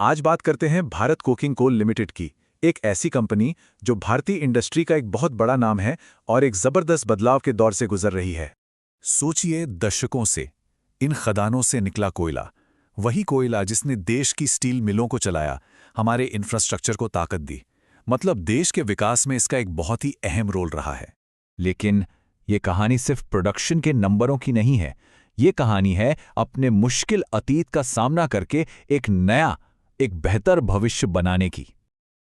आज बात करते हैं भारत कोकिंग कोल लिमिटेड की। एक ऐसी कंपनी जो भारतीय इंडस्ट्री का एक बहुत बड़ा नाम है और एक जबरदस्त बदलाव के दौर से गुजर रही है। सोचिए दशकों से इन खदानों से निकला कोयला, वही कोयला जिसने देश की स्टील मिलों को चलाया, हमारे इंफ्रास्ट्रक्चर को ताकत दी। मतलब देश के विकास में इसका एक बहुत ही अहम रोल रहा है। लेकिन ये कहानी सिर्फ प्रोडक्शन के नंबरों की नहीं है। ये कहानी है अपने मुश्किल अतीत का सामना करके एक बेहतर भविष्य बनाने की।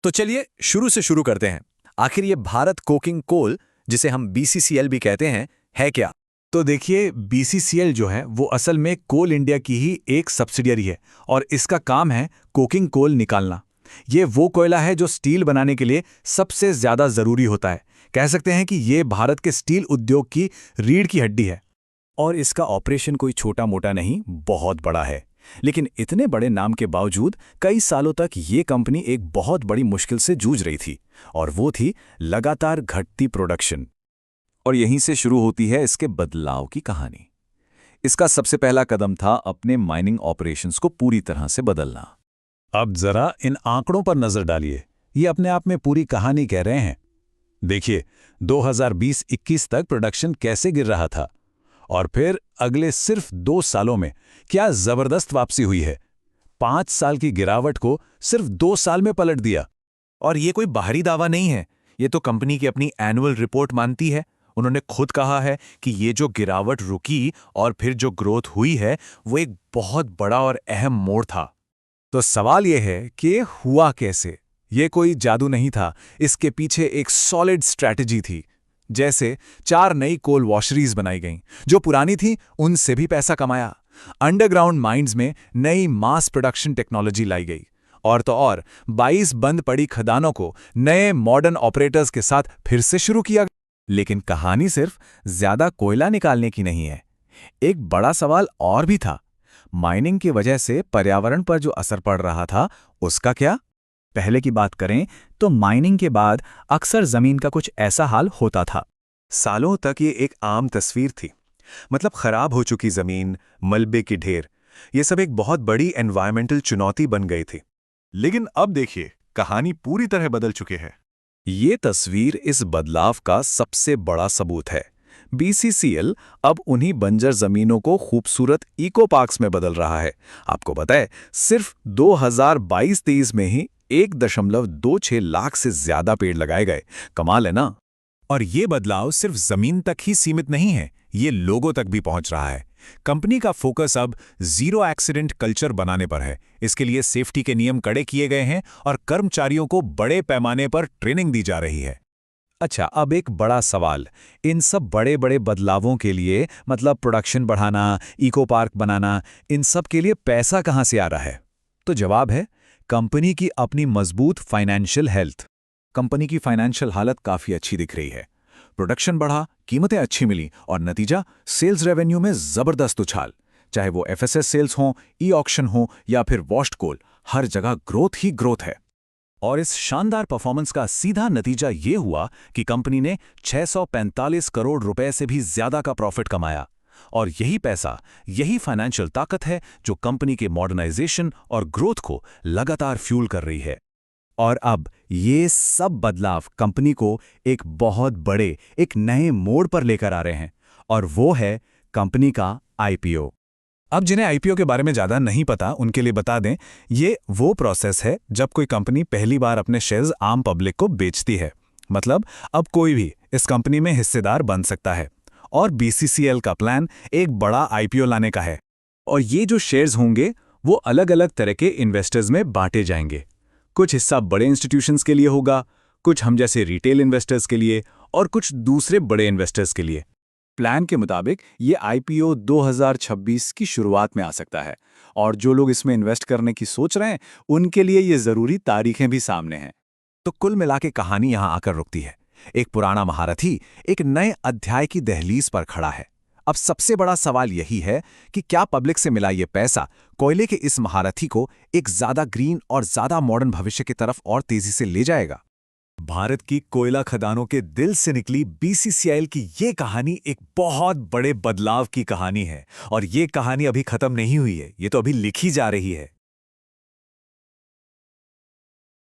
तो चलिए शुरू से शुरू करते हैं। आखिर ये भारत कोकिंग कोल, जिसे हम बीसीसीएल भी कहते हैं, है क्या? तो देखिए, बीसीसीएल जो है वो असल में कोल इंडिया की ही एक सब्सिडियरी है और इसका काम है कोकिंग कोल निकालना। ये वो कोयला है जो स्टील बनाने के लिए सबसे ज्यादा जरूरी होता है। कह सकते हैं कि ये भारत के स्टील उद्योग की रीढ़ की हड्डी है। और इसका ऑपरेशन कोई छोटा मोटा नहीं, बहुत बड़ा है। लेकिन इतने बड़े नाम के बावजूद कई सालों तक ये कंपनी एक बहुत बड़ी मुश्किल से जूझ रही थी, और वो थी लगातार घटती प्रोडक्शन। और यहीं से शुरू होती है इसके बदलाव की कहानी। इसका सबसे पहला कदम था अपने माइनिंग ऑपरेशंस को पूरी तरह से बदलना। अब जरा इन आंकड़ों पर नजर डालिए, ये अपने आप में पूरी कहानी कह रहे हैं। देखिए, 2020-21 तक प्रोडक्शन कैसे गिर रहा था, और फिर अगले सिर्फ 2 सालों में क्या जबरदस्त वापसी हुई है। 5 साल की गिरावट को सिर्फ 2 साल में पलट दिया। और ये कोई बाहरी दावा नहीं है, ये तो कंपनी की अपनी एनुअल रिपोर्ट मानती है। उन्होंने खुद कहा है कि ये जो गिरावट रुकी और फिर जो ग्रोथ हुई है, वो एक बहुत बड़ा और अहम मोड़ था। तो सवाल यह है कि ये हुआ कैसे? ये कोई जादू नहीं था, इसके पीछे एक सॉलिड स्ट्रैटेजी थी। जैसे 4 नई कोल वॉशरीज बनाई गईं, जो पुरानी थी उनसे भी पैसा कमाया। अंडरग्राउंड माइंस में नई मास प्रोडक्शन टेक्नोलॉजी लाई गई, और तो और 22 बंद पड़ी खदानों को नए मॉडर्न ऑपरेटर्स के साथ फिर से शुरू किया। लेकिन कहानी सिर्फ ज्यादा कोयला निकालने की नहीं है। एक बड़ा सवाल और भी था। माइनिंग की वजह से पर्यावरण पर जो असर पड़ रहा था, उसका क्या? पहले की बात करें तो माइनिंग के बाद अक्सर जमीन का कुछ ऐसा हाल होता था। सालों तक ये एक आम तस्वीर थी। मतलब खराब हो चुकी जमीन, मलबे की ढेर, ये सब एक बहुत बड़ी एनवायरमेंटल चुनौती बन गई थी। लेकिन अब देखिए, कहानी पूरी तरह बदल चुकी है। ये तस्वीर इस बदलाव का सबसे बड़ा सबूत है। बीसीसीएल अब उन्हीं बंजर जमीनों को खूबसूरत इको पार्क्स में बदल रहा है। आपको पता है, सिर्फ 2022-23 में ही 1.26 लाख से ज्यादा पेड़ लगाए गए। कमाल है ना? और ये बदलाव सिर्फ जमीन तक ही सीमित नहीं है, ये लोगों तक भी पहुंच रहा है। कंपनी का फोकस अब जीरो एक्सीडेंट कल्चर बनाने पर है। इसके लिए सेफ्टी के नियम कड़े किए गए हैं और कर्मचारियों को बड़े पैमाने पर ट्रेनिंग दी जा रही है। अच्छा, अब एक बड़ा सवाल, इन सब बड़े बड़े बदलावों के लिए, मतलब प्रोडक्शन बढ़ाना, इको पार्क बनाना, इन सब के लिए पैसा कहां से आ रहा है? तो जवाब है कंपनी की अपनी मजबूत फाइनेंशियल हेल्थ। कंपनी की फाइनेंशियल हालत काफी अच्छी दिख रही है। प्रोडक्शन बढ़ा, कीमतें अच्छी मिली, और नतीजा सेल्स रेवेन्यू में जबरदस्त उछाल। चाहे वो एफएसएस सेल्स हों, ई ऑक्शन हो या फिर वॉश्ड कोल, हर जगह ग्रोथ ही ग्रोथ है। और इस शानदार परफॉर्मेंस का सीधा नतीजा ये हुआ कि कंपनी ने 645 करोड़ रुपए से भी ज्यादा का प्रॉफिट कमाया। और यही पैसा, यही फाइनेंशियल ताकत है जो कंपनी के मॉडर्नाइजेशन और ग्रोथ को लगातार फ्यूल कर रही है। और अब ये सब बदलाव कंपनी को एक बहुत बड़े, एक नए मोड़ पर लेकर आ रहे हैं, और वो है कंपनी का आईपीओ। अब जिन्हें आईपीओ के बारे में ज़्यादा नहीं पता, उनके लिए बता दें, ये वो प्रोसेस है जब कोई कंपनी पहली बार अपने शेयर्स आम पब्लिक को बेचती है। मतलब अब कोई भी इस कंपनी में हिस्सेदार बन सकता है। और बीसीसीएल का प्लान एक बड़ा आईपीओ लाने का है। और ये जो शेयर्स होंगे वो अलग अलग तरह के इन्वेस्टर्स में बांटे जाएंगे। कुछ हिस्सा बड़े इंस्टीट्यूशंस के लिए होगा, कुछ हम जैसे रिटेल इन्वेस्टर्स के लिए, और कुछ दूसरे बड़े इन्वेस्टर्स के लिए। प्लान के मुताबिक ये आईपीओ 2026 की शुरुआत में आ सकता है, और जो लोग इसमें इन्वेस्ट करने की सोच रहे हैं उनके लिए ये जरूरी तारीखें भी सामने हैं। तो कुल मिला के कहानी यहां आकर रुकती है। एक पुराना महारथी एक नए अध्याय की दहलीज पर खड़ा है। अब सबसे बड़ा सवाल यही है कि क्या पब्लिक से मिला ये पैसा कोयले के इस महारथी को एक ज्यादा ग्रीन और ज्यादा मॉडर्न भविष्य की तरफ और तेजी से ले जाएगा? भारत की कोयला खदानों के दिल से निकली बीसीसीएल की ये कहानी एक बहुत बड़े बदलाव की कहानी है, और ये कहानी अभी खत्म नहीं हुई है, ये तो अभी लिखी जा रही है।